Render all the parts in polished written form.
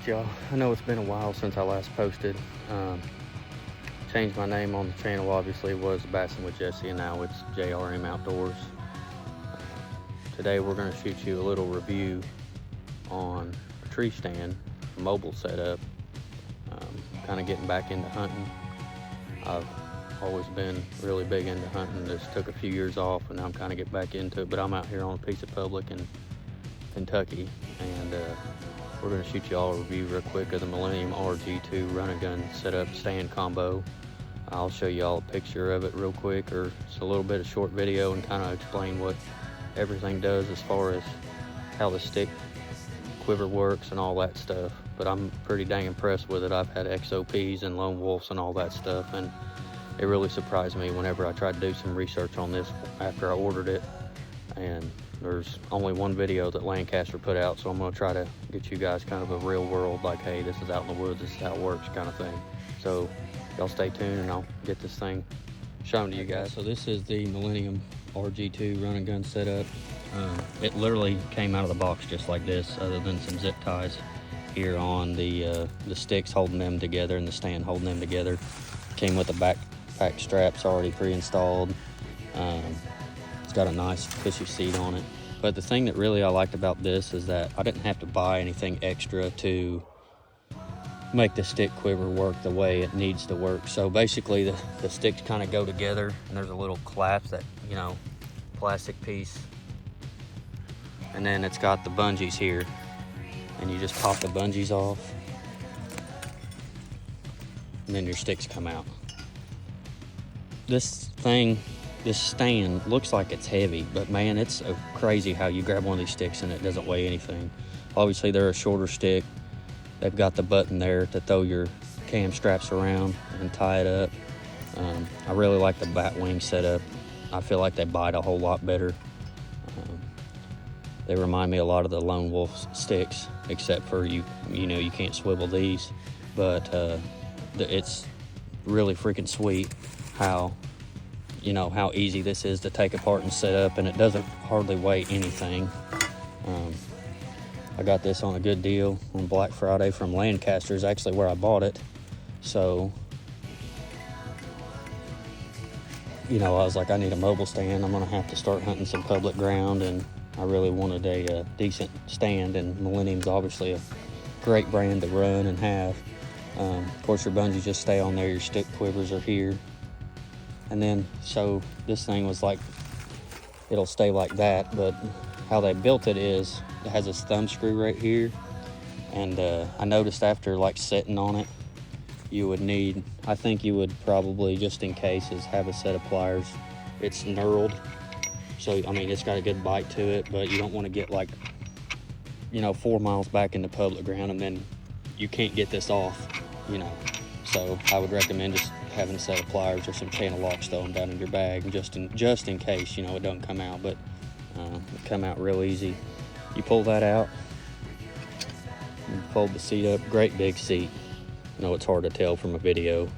Alright y'all, I know it's been a while since I last posted. Changed my name on the channel, obviously. It was Bassing with Jesse, and now it's JRM Outdoors. Today we're going to shoot you a little review on a tree stand, a mobile setup. Kind of getting back into hunting. I've always been really big into hunting. Just took a few years off, and now I'm kind of getting back into it. But I'm out here on a piece of public in Kentucky, and we're going to shoot you all a review real quick of the Millennium RG2 run and gun setup stand combo. I'll show you all a picture of it real quick, or it's a little bit of short video, and kind of explain what everything does as far as how the stick quiver works and all that stuff. But I'm pretty dang impressed with it. I've had XOPs and lone wolves and all that stuff, and it really surprised me whenever I tried to do some research on this after I ordered it. And there's only one video that Lancaster put out, so I'm going to try to get you guys kind of a real world, like, hey, this is out in the woods, this is how it works kind of thing. So y'all stay tuned and I'll get this thing shown to you guys. So this is the Millennium RG2 run and gun setup. It literally came out of the box just like this, other than some zip ties here on the sticks holding them together and the stand holding them together. Came with the backpack straps already pre-installed. It's got a nice cushy seat on it. But the thing that really I liked about this is that I didn't have to buy anything extra to make the stick quiver work the way it needs to work. So basically the sticks kind of go together, and there's a little clasp, that, you know, plastic piece, and then it's got the bungees here, and you just pop the bungees off, and then your sticks come out. This stand looks like it's heavy, but man, it's crazy how you grab one of these sticks and it doesn't weigh anything. Obviously they're a shorter stick. They've got the button there to throw your cam straps around and tie it up. I really like the bat wing setup. I feel like they bite a whole lot better. They remind me a lot of the lone wolf sticks, except for you know, you can't swivel these. But it's really freaking sweet how, you know, how easy this is to take apart and set up, and it doesn't hardly weigh anything. I got this on a good deal on Black Friday from Lancaster, is actually where I bought it. So, you know, I was like, I need a mobile stand. I'm gonna have to start hunting some public ground, and I really wanted a decent stand, and Millennium's obviously a great brand to run and have. Of course, your bungees just stay on there, your stick quivers are here. And then, so this thing was like, it'll stay like that, but how they built it is, it has this thumb screw right here. And I noticed after like sitting on it, you would need, I think you would probably, just in case, is have a set of pliers. It's knurled, so I mean, it's got a good bite to it, but you don't want to get like, you know, 4 miles back into public ground and then you can't get this off, you know. So I would recommend just having a set of pliers or some channel locks thrown down in your bag, just in case, you know, it don't come out. But it come out real easy. You pull that out, you fold the seat up. Great big seat. I know it's hard to tell from a video.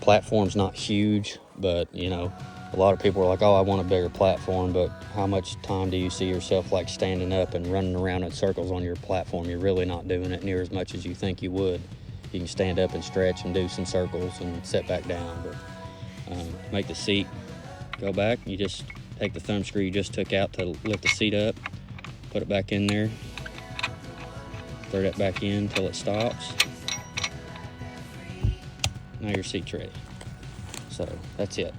Platform's not huge, but you know, a lot of people are like, oh, I want a bigger platform, but how much time do you see yourself like standing up and running around in circles on your platform? You're really not doing it near as much as you think you would. You can stand up and stretch and do some circles and sit back down. But make the seat go back, you just take the thumb screw you just took out to lift the seat up, put it back in there, throw that back in until it stops. Now your seat's ready. So that's it.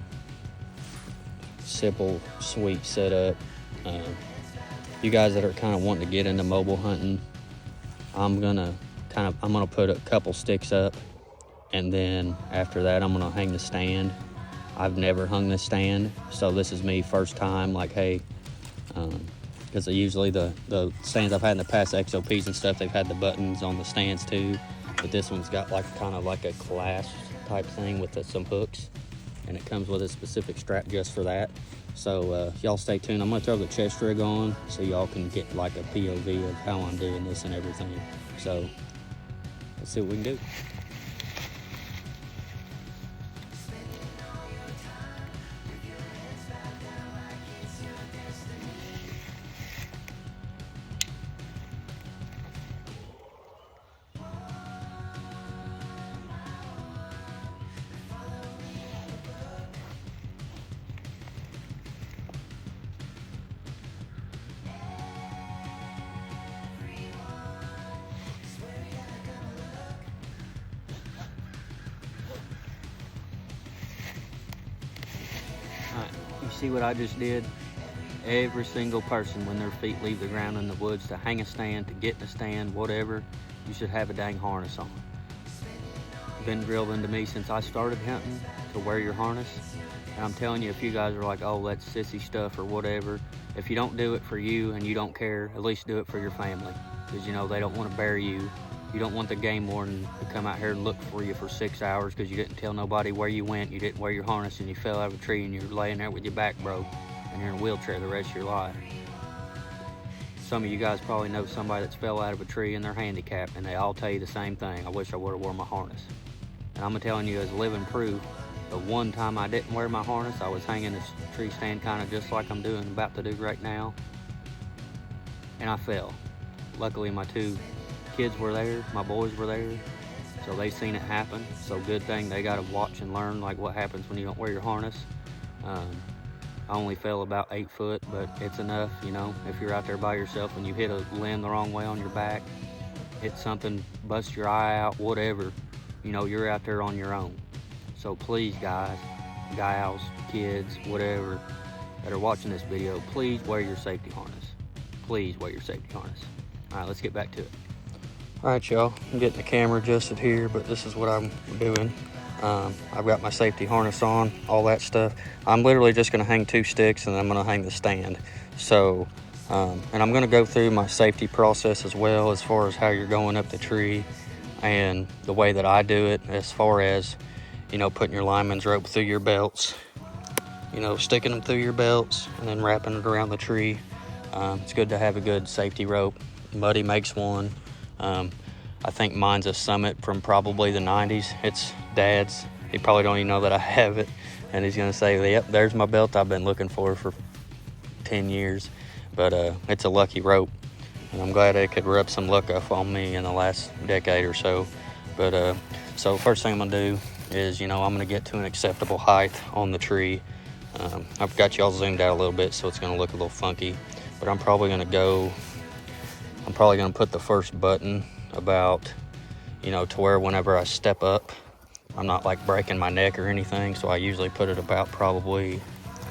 Simple, sweet setup. You guys that are kind of wanting to get into mobile hunting, I'm gonna put a couple sticks up, and then after that I'm gonna hang the stand. I've never hung the stand, so this is me first time, like, hey, because usually the stands I've had in the past, XOPs and stuff, they've had the buttons on the stands too, but this one's got like kind of like a clasp type thing with some hooks, and it comes with a specific strap just for that. So y'all stay tuned. I'm gonna throw the chest rig on so y'all can get like a POV of how I'm doing this and everything. So let's see what we can do. You see what I just did? Every single person, when their feet leave the ground in the woods, to hang a stand, to get in a stand, whatever, you should have a dang harness on. Been drilled into me since I started hunting to wear your harness. And I'm telling you, if you guys are like, oh, that's sissy stuff or whatever, if you don't do it for you and you don't care, at least do it for your family. Because, you know, they don't want to bury you. You don't want the game warden to come out here and look for you for 6 hours because you didn't tell nobody where you went, you didn't wear your harness, and you fell out of a tree and you're laying there with your back broke and you're in a wheelchair the rest of your life. Some of you guys probably know somebody that's fell out of a tree and they're handicapped, and they all tell you the same thing: I wish I would have worn my harness. And I'm telling you as living proof, the one time I didn't wear my harness, I was hanging this tree stand kind of just like I'm about to do right now, and I fell. Luckily my 2 kids were there, my boys were there, so they seen it happen. So good thing they got to watch and learn like what happens when you don't wear your harness. I only fell about 8 foot, but it's enough, you know, if you're out there by yourself and you hit a limb the wrong way on your back, hit something, bust your eye out, whatever, you know, you're out there on your own. So please, guys, gals, kids, whatever, that are watching this video, please wear your safety harness. Please wear your safety harness. All right, let's get back to it. All right, y'all, I'm getting the camera adjusted here, but this is what I'm doing. I've got my safety harness on, all that stuff. I'm literally just gonna hang 2 sticks and I'm gonna hang the stand. So, and I'm gonna go through my safety process as well, as far as how you're going up the tree and the way that I do it, as far as, you know, putting your lineman's rope through your belts, you know, sticking them through your belts and then wrapping it around the tree. It's good to have a good safety rope. Muddy makes one. I think mine's a Summit from probably the 90s. It's Dad's. He probably don't even know that I have it. And he's gonna say, yep, there's my belt I've been looking for 10 years. But it's a lucky rope. And I'm glad it could rub some luck off on me in the last decade or so. But so first thing I'm gonna do is, you know, I'm gonna get to an acceptable height on the tree. I've got y'all zoomed out a little bit, so it's gonna look a little funky. But I'm probably gonna put the first button about, you know, to where whenever I step up, I'm not like breaking my neck or anything. So I usually put it about probably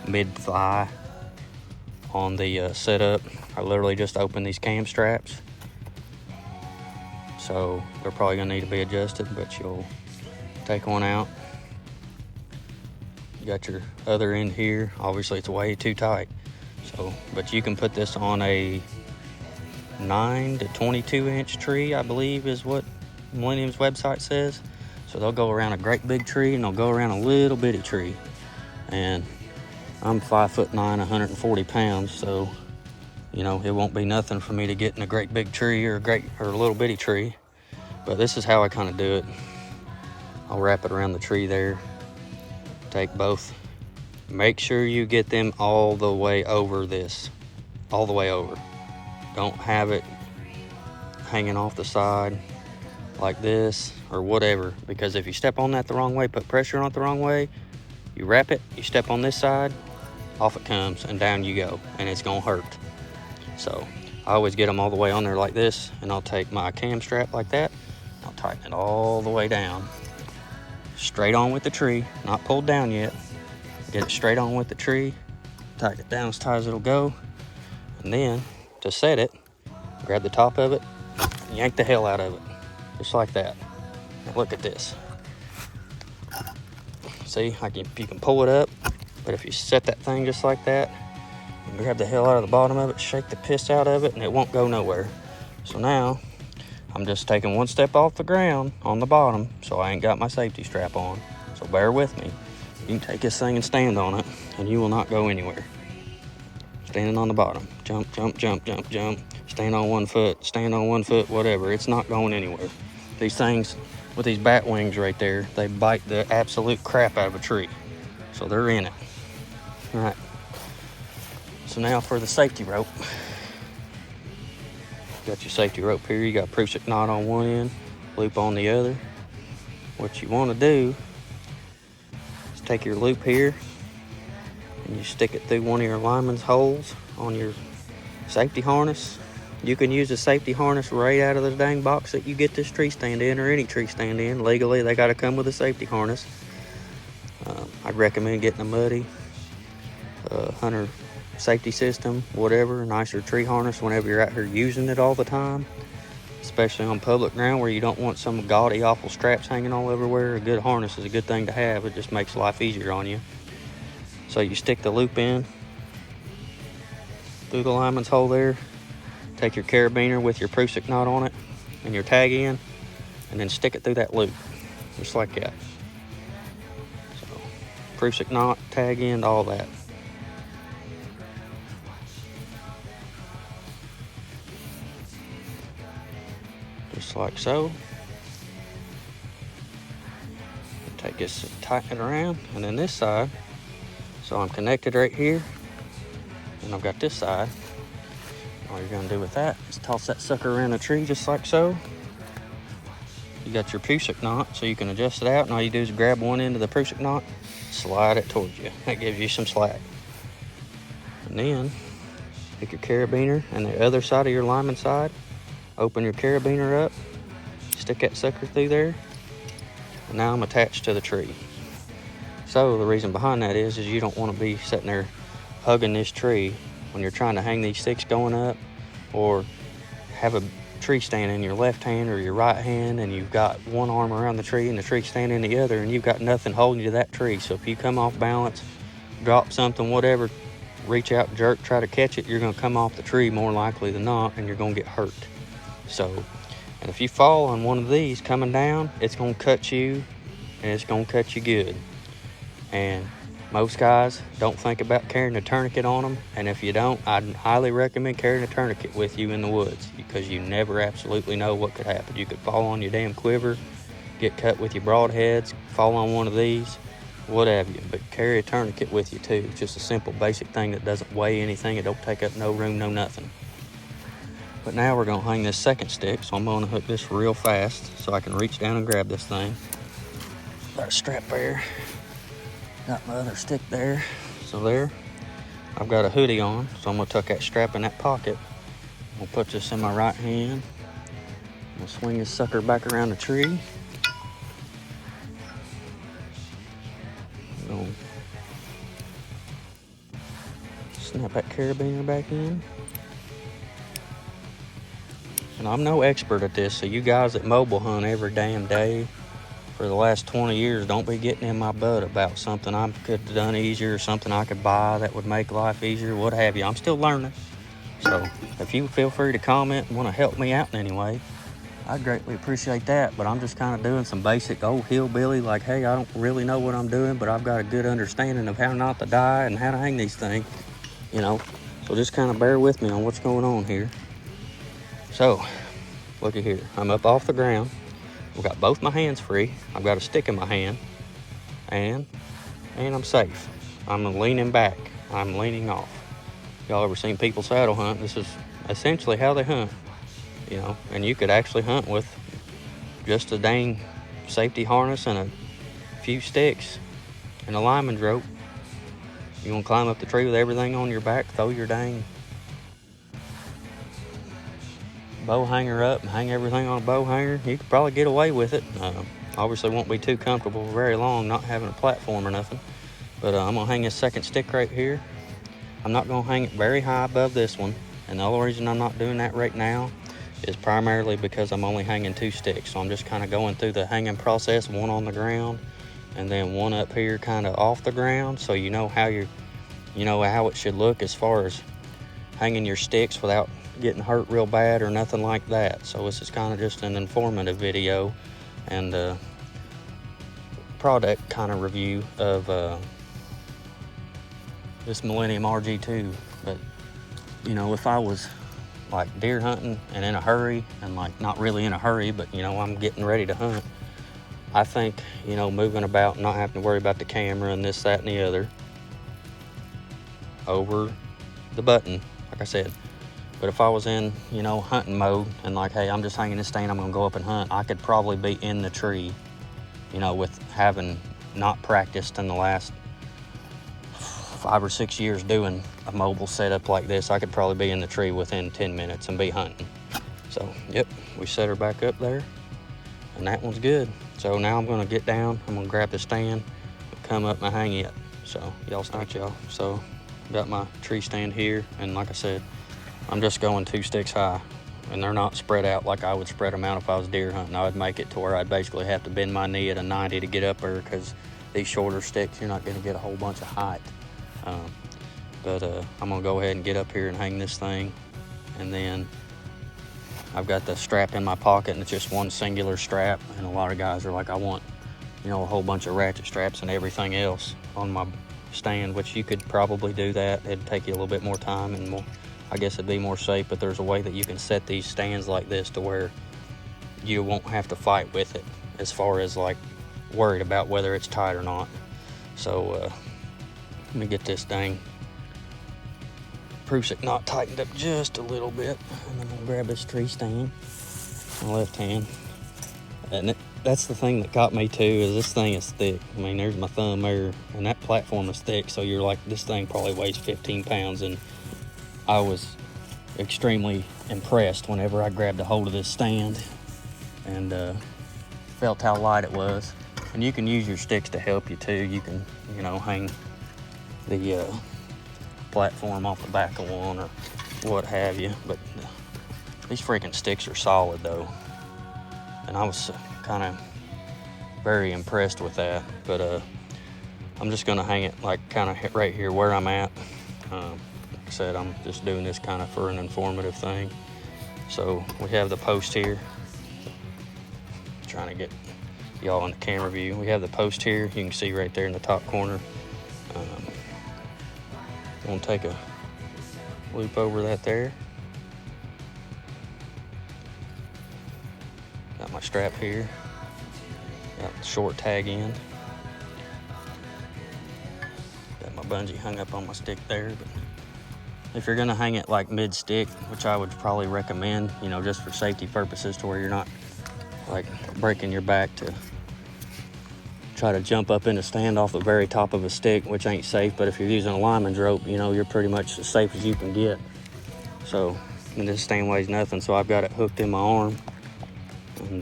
mid-thigh on the setup. I literally just open these cam straps. So they're probably gonna need to be adjusted, but you'll take one out. You got your other end here. Obviously it's way too tight. So, but you can put this on a 9 to 22 inch tree, I believe is what Millennium's website says. So they'll go around a great big tree and they'll go around a little bitty tree. And I'm 5'9", 140 pounds, so, you know, it won't be nothing for me to get in a great big tree or a little bitty tree. But this is how I kind of do it. I'll wrap it around the tree there. Take both. Make sure you get them all the way over this. All the way over. Don't have it hanging off the side like this or whatever, because if you step on that the wrong way, put pressure on it the wrong way, you wrap it, you step on this side, off it comes and down you go, and it's gonna hurt. So I always get them all the way on there like this, and I'll take my cam strap like that, I'll tighten it all the way down, straight on with the tree, not pulled down yet. Get it straight on with the tree, tighten it down as tight as it'll go, and then to set it, grab the top of it, yank the hell out of it, just like that. Now look at this. See, you can pull it up, but if you set that thing just like that, and grab the hell out of the bottom of it, shake the piss out of it, and it won't go nowhere. So now, I'm just taking one step off the ground on the bottom, so I ain't got my safety strap on. So bear with me. You can take this thing and stand on it, and you will not go anywhere. Standing on the bottom, jump, jump, jump, jump, jump. Stand on 1 foot, stand on 1 foot, whatever. It's not going anywhere. These things with these bat wings right there, they bite the absolute crap out of a tree. So they're in it. All right. So now for the safety rope. Got your safety rope here. You got a prusik knot on one end, loop on the other. What you want to do is take your loop here and you stick it through one of your lineman's holes on your safety harness. You can use a safety harness right out of the dang box that you get this tree stand in, or any tree stand in. Legally, they got to come with a safety harness. I'd recommend getting a muddy. hunter safety system, whatever, nicer tree harness whenever you're out here using it all the time, especially on public ground where you don't want some gaudy, awful straps hanging all everywhere. A good harness is a good thing to have. It just makes life easier on you. So you stick the loop in through the lineman's hole there, take your carabiner with your Prusik knot on it and your tag in, and then stick it through that loop, just like that. So, Prusik knot, tag in, all that. Just like so. Take this and tighten it around, and then this side, so I'm connected right here, and I've got this side. All you're gonna do with that is toss that sucker around the tree just like so. You got your Prusik knot, so you can adjust it out, and all you do is grab one end of the Prusik knot, slide it towards you. That gives you some slack. And then, take your carabiner and the other side of your lineman side, open your carabiner up, stick that sucker through there, and now I'm attached to the tree. So the reason behind that is you don't want to be sitting there hugging this tree when you're trying to hang these sticks going up, or have a tree stand in your left hand or your right hand, and you've got one arm around the tree and the tree stand in the other, and you've got nothing holding you to that tree. So if you come off balance, drop something, whatever, reach out, jerk, try to catch it, you're going to come off the tree more likely than not, and you're going to get hurt. So, and if you fall on one of these coming down, it's going to cut you, and it's going to cut you good. And most guys don't think about carrying a tourniquet on them, and if you don't, I'd highly recommend carrying a tourniquet with you in the woods, because you never absolutely know what could happen. You could fall on your damn quiver, get cut with your broadheads, fall on one of these, what have you. But carry a tourniquet with you too. It's just a simple basic thing that doesn't weigh anything. It don't take up no room, no nothing. But now we're gonna hang this second stick, so I'm gonna hook this real fast so I can reach down and grab this thing. Got a strap there. Got my other stick there. So there, I've got a hoodie on, so I'm gonna tuck that strap in that pocket. I'm gonna put this in my right hand. I'm gonna swing this sucker back around the tree. I'm gonna snap that carabiner back in. And I'm no expert at this, so you guys that mobile hunt every damn day for the last 20 years, don't be getting in my butt about something I could have done easier, or something I could buy that would make life easier, what have you. I'm still learning. So if you feel free to comment and want to help me out in any way, I'd greatly appreciate that. But I'm just kind of doing some basic old hillbilly, like, hey, I don't really know what I'm doing, but I've got a good understanding of how not to die and how to hang these things, you know. So just kind of bear with me on what's going on here. So, look at here. I'm up off the ground. I've got both my hands free. I've got a stick in my hand, and I'm safe. I'm leaning back. I'm leaning off. Y'all ever seen people saddle hunt? This is essentially how they hunt, you know. And you could actually hunt with just a dang safety harness and a few sticks and a lineman's rope. You want to climb up the tree with everything on your back, throw your dang bow hanger up and hang everything on a bow hanger, you could probably get away with it. Obviously won't be too comfortable for very long, not having a platform or nothing. But I'm gonna hang this second stick right here. I'm not gonna hang it very high above this one, and the only reason I'm not doing that right now is primarily because I'm only hanging 2 sticks. So I'm just kind of going through the hanging process, one on the ground and then one up here kind of off the ground, so you know how how it should look as far as hanging your sticks without getting hurt real bad or nothing like that. So this is kind of just an informative video and product kind of review of this Millennium RG2. But you know, if I was like deer hunting and in a hurry, and like not really in a hurry, but you know, I'm getting ready to hunt, I think, you know, moving about, not having to worry about the camera and this, that, and the other over the button, like I said. But if I was in, you know, hunting mode and like, hey, I'm just hanging this stand, I'm gonna go up and hunt, I could probably be in the tree, you know, with having not practiced in the last 5 or 6 years doing a mobile setup like this. I could probably be in the tree within 10 minutes and be hunting. So, yep, we set her back up there, and that one's good. So now I'm gonna get down, I'm gonna grab the stand, come up and hang it. So, y'all start, y'all. So, got my tree stand here, and like I said, I'm just going 2 sticks high, and they're not spread out like I would spread them out if I was deer hunting. I would make it to where I'd basically have to bend my knee at a 90 to get up there, because these shorter sticks, you're not going to get a whole bunch of height. But I'm going to go ahead and get up here and hang this thing, and then I've got the strap in my pocket, and it's just one singular strap, and a lot of guys are like, I want, you know, a whole bunch of ratchet straps and everything else on my stand, which you could probably do that. It'd take you a little bit more time and more, I guess it'd be more safe, but there's a way that you can set these stands like this to where you won't have to fight with it as far as like worried about whether it's tight or not. So let me get this dang prusik knot tightened up just a little bit, and I'm gonna grab this tree stand in my left hand. And that's the thing that got me too, is this thing is thick. I mean, there's my thumb there, and that platform is thick, so you're like, this thing probably weighs 15 pounds, and I was extremely impressed whenever I grabbed a hold of this stand and felt how light it was. And you can use your sticks to help you too. You can, you know, hang the platform off the back of one or what have you, but these freaking sticks are solid though, and I was kind of very impressed with that. But I'm just gonna hang it like kind of right here where I'm at. Like I said, I'm just doing this kind of for an informative thing. So we have the post here, trying to get y'all in the camera view. We have the post here, you can see right there in the top corner. I'm gonna take a loop over that there. Got my strap here, got the short tag end, got my bungee hung up on my stick there. But if you're gonna hang it like mid stick, which I would probably recommend, you know, just for safety purposes, to where you're not like breaking your back to try to jump up in a stand off the very top of a stick, which ain't safe. But if you're using a lineman's rope, you know, you're pretty much as safe as you can get. So, and this stand weighs nothing, so I've got it hooked in my arm, and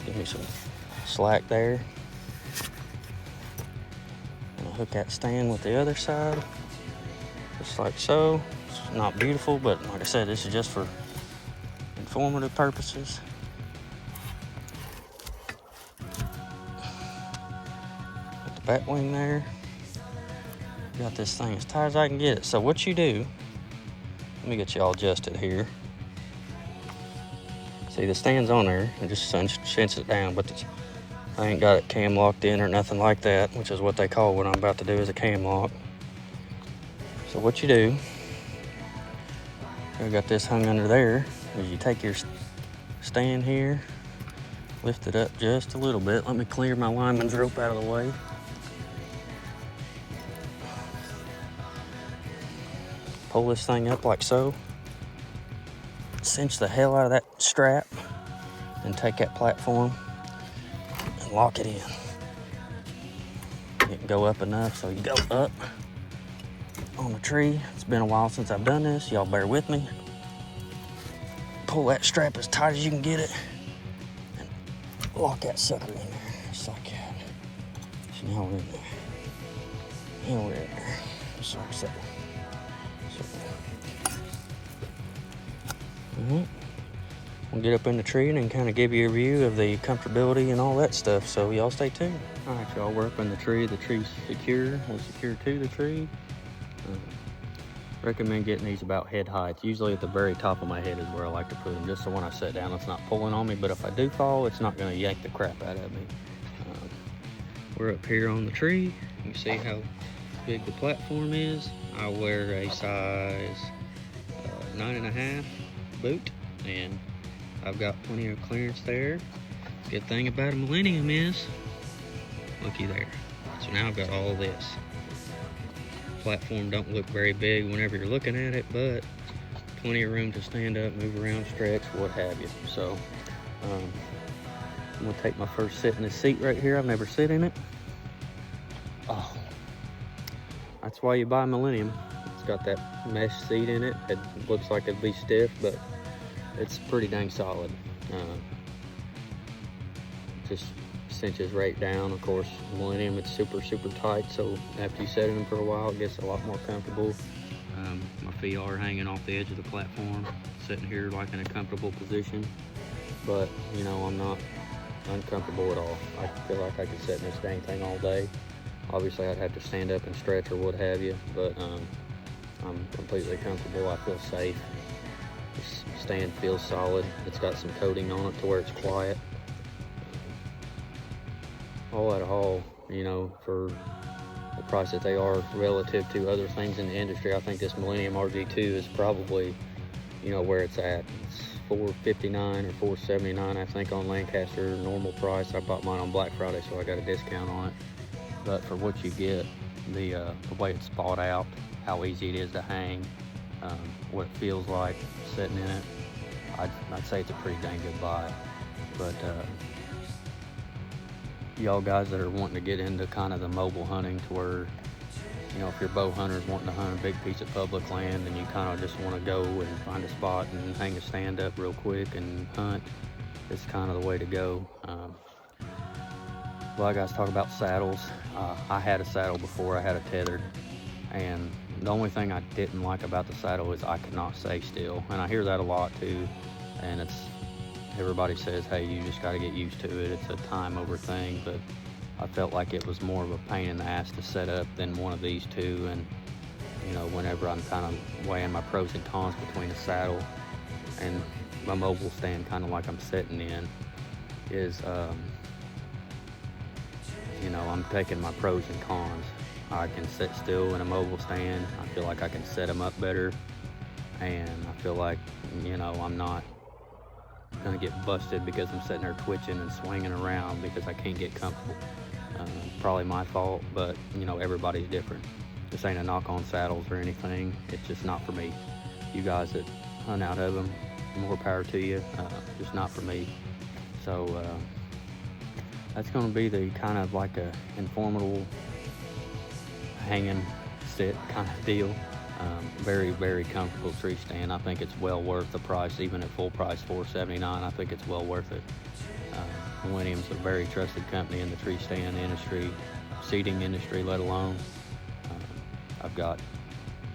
give me some slack there. And I'll hook that stand with the other side, just like so. It's not beautiful, but like I said, this is just for informative purposes. Got the back wing there. Got this thing as tight as I can get it. So what you do, let me get you all adjusted here. See, the stand's on there, and just cinch it down, but I ain't got it cam locked in or nothing like that, which is what they call what I'm about to do, is a cam lock. So what you do, I got this hung under there, is you take your stand here, lift it up just a little bit. Let me clear my lineman's rope out of the way. Pull this thing up like so. Cinch the hell out of that strap, and take that platform and lock it in. It can go up enough so you go up on the tree. It's been a while since I've done this. Y'all bear with me. Pull that strap as tight as you can get it, and lock that sucker in there, just like that. So now we're in there. Now we're in there. Just like so. We'll get up in the tree and then kind of give you a view of the comfortability and all that stuff. So y'all stay tuned. All right, y'all, we're up in the tree. The tree's secure. We're secure to the tree. Recommend getting these about head height. Usually at the very top of my head is where I like to put them, just so when I sit down it's not pulling on me, but if I do fall, it's not going to yank the crap out of me. We're up here on the tree. You can see how big the platform is. I wear a size 9.5 boot, and I've got plenty of clearance there. Good thing about a Millennium is, looky there. So now I've got all this. Platform don't look very big whenever you're looking at it, but plenty of room to stand up, move around, stretch, what have you. So I'm gonna take my first sit in this seat right here. I've never sit in it. Oh, that's why you buy Millennium. It's got that mesh seat in it. It looks like it'd be stiff, but it's pretty dang solid. Just inches right down. Of course, Millennium, it's super tight, so after you set in them for a while, it gets a lot more comfortable. My feet are hanging off the edge of the platform, sitting here like in a comfortable position, but you know, I'm not uncomfortable at all. I feel like I could sit in this dang thing all day. Obviously, I'd have to stand up and stretch or what have you, but I'm completely comfortable. I feel safe. This stand feels solid. It's got some coating on it to where it's quiet. All at all, you know, for the price that they are relative to other things in the industry, I think this Millennium RG2 is probably, you know, where it's at. It's $459 or $479, I think, on Lancaster normal price. I bought mine on Black Friday, so I got a discount on it. But for what you get, the way it's spot out, how easy it is to hang, what it feels like sitting in it, I'd say it's a pretty dang good buy. But y'all guys that are wanting to get into kind of the mobile hunting, to where, you know, if you're bow hunters wanting to hunt a big piece of public land and you kind of just want to go and find a spot and hang a stand up real quick and hunt, it's kind of the way to go. Well, guys, talk about saddles. I had a saddle before. I had a tethered, and the only thing I didn't like about the saddle is I could not stay still, and I hear that a lot too. And everybody says, hey, you just got to get used to it. It's a time over thing, but I felt like it was more of a pain in the ass to set up than one of these two. And you know, whenever I'm kind of weighing my pros and cons between a saddle and my mobile stand, kind of like I'm sitting in, is you know, I'm taking my pros and cons. I can sit still in a mobile stand. I feel like I can set them up better, and I feel like, you know, I'm not gonna get busted because I'm sitting there twitching and swinging around because I can't get comfortable. Probably my fault, but you know, everybody's different. This ain't a knock on saddles or anything. It's just not for me. You guys that hunt out of them, more power to you. Just not for me. So that's going to be the kind of like a informative hanging sit kind of deal. Very comfortable tree stand. I think it's well worth the price, even at full price $479. I think it's well worth it. Millennium's a very trusted company in the tree stand industry, seating industry, let alone. I've got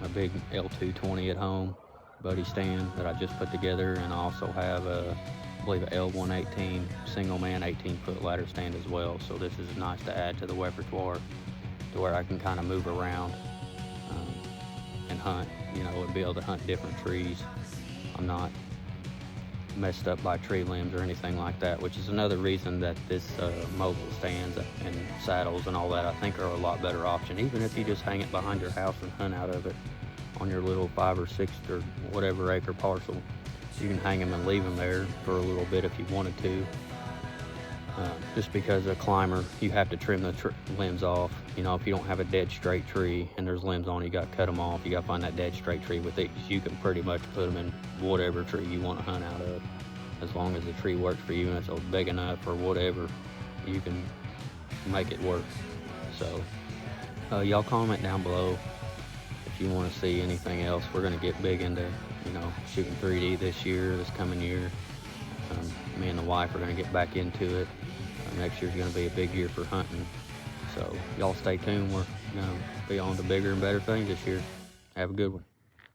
a big L220 at home, buddy stand that I just put together, and I also have I believe a L118 single man 18-foot ladder stand as well. So this is nice to add to the repertoire, to where I can kind of move around and hunt, you know, and be able to hunt different trees. I'm not messed up by tree limbs or anything like that, which is another reason that this mobile stands and saddles and all that, I think, are a lot better option. Even if you just hang it behind your house and hunt out of it on your little 5 or 6 or whatever acre parcel, you can hang them and leave them there for a little bit if you wanted to. Just because a climber, you have to trim the limbs off. You know, if you don't have a dead straight tree and there's limbs on it, you got to cut them off. You got to find that dead straight tree. With these, you can pretty much put them in whatever tree you want to hunt out of, as long as the tree works for you and it's big enough or whatever, you can make it work. So y'all comment down below if you want to see anything else. We're going to get big into, you know, shooting 3D this coming year. Me and the wife are going to get back into it. Next year's going to be a big year for hunting. So y'all stay tuned. We're going to be on to bigger and better things this year. Have a good one.